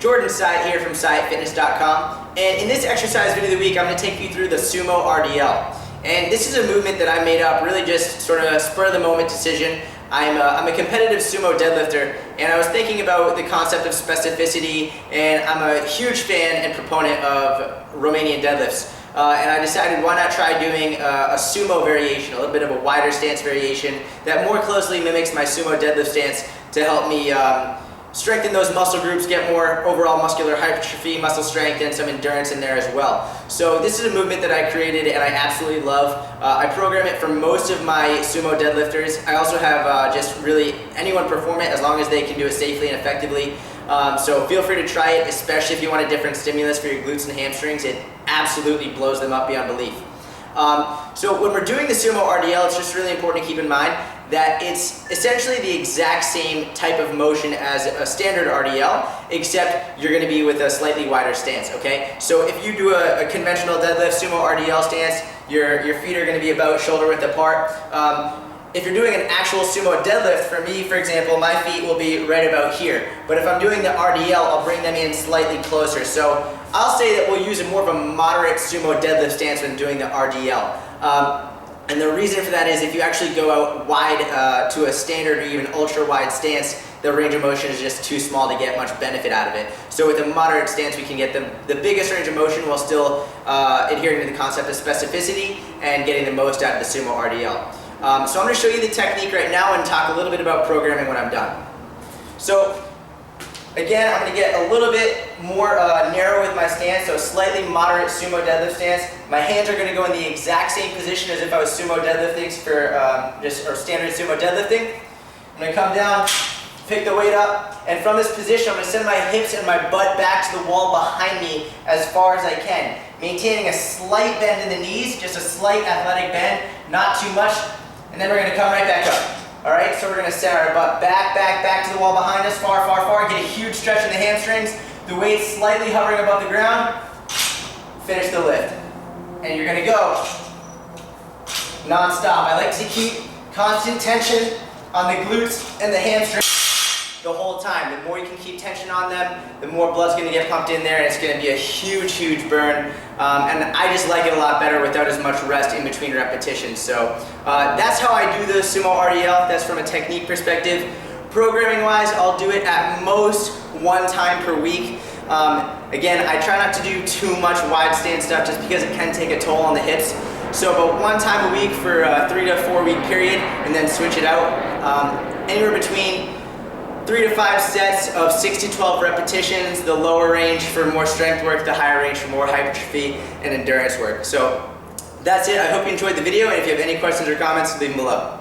Jordan Syatt here from SyattFitness.com, and in this exercise video of the week I'm going to take you through the Sumo RDL. And this is a movement that I made up, really just sort of a spur of the moment decision. I'm a competitive sumo deadlifter, and I was thinking about the concept of specificity, and I'm a huge fan and proponent of Romanian deadlifts. And I decided why not try doing a sumo variation, a little bit of a wider stance variation that more closely mimics my sumo deadlift stance to help me strengthen those muscle groups, get more overall muscular hypertrophy, muscle strength, and some endurance in there as well. So this is a movement that I created and I absolutely love. I program it for most of my sumo deadlifters. I also have just really anyone perform it as long as they can do it safely and effectively. So feel free to try it, especially if you want a different stimulus for your glutes and hamstrings. It absolutely blows them up beyond belief. So when we're doing the Sumo RDL, it's just really important to keep in mind that it's essentially the exact same type of motion as a standard RDL, except you're going to be with a slightly wider stance, okay? So if you do a conventional deadlift Sumo RDL stance, your feet are going to be about shoulder width apart. If you're doing an actual sumo deadlift, for me, for example, my feet will be right about here. But if I'm doing the RDL, I'll bring them in slightly closer. So I'll say that we'll use more of a moderate sumo deadlift stance when doing the RDL. And the reason for that is if you actually go out wide to a standard or even ultra wide stance, the range of motion is just too small to get much benefit out of it. So with a moderate stance, we can get the biggest range of motion while still adhering to the concept of specificity and getting the most out of the Sumo RDL. So I'm going to show you the technique right now and talk a little bit about programming when I'm done. So again, I'm going to get a little bit more narrow with my stance, so a slightly moderate sumo deadlift stance. My hands are going to go in the exact same position as if I was sumo deadlifting or standard sumo deadlifting. I'm going to come down, pick the weight up, and from this position I'm going to send my hips and my butt back to the wall behind me as far as I can, maintaining a slight bend in the knees, just a slight athletic bend, not too much, and then we're going to come right back up. Alright, so we're going to send our butt back to the wall behind us, far, get a huge stretch in the hamstrings, the weight slightly hovering above the ground, finish the lift. And you're going to go non-stop. I like to keep constant tension on the glutes and the hamstrings the whole time. The more you can keep tension on them, the more blood's going to get pumped in there, and it's going to be a huge burn. And I just like it a lot better without as much rest in between repetitions. So that's how I do the Sumo RDL. That's from a technique perspective. Programming wise, I'll do it at most 1 time per week. Again, I try not to do too much wide stance stuff just because it can take a toll on the hips. So about 1 time a week for a 3 to 4 week period, and then switch it out. Anywhere between 3 to 5 sets of 6 to 12 repetitions, the lower range for more strength work, the higher range for more hypertrophy and endurance work. So that's it. I hope you enjoyed the video, and if you have any questions or comments, leave them below.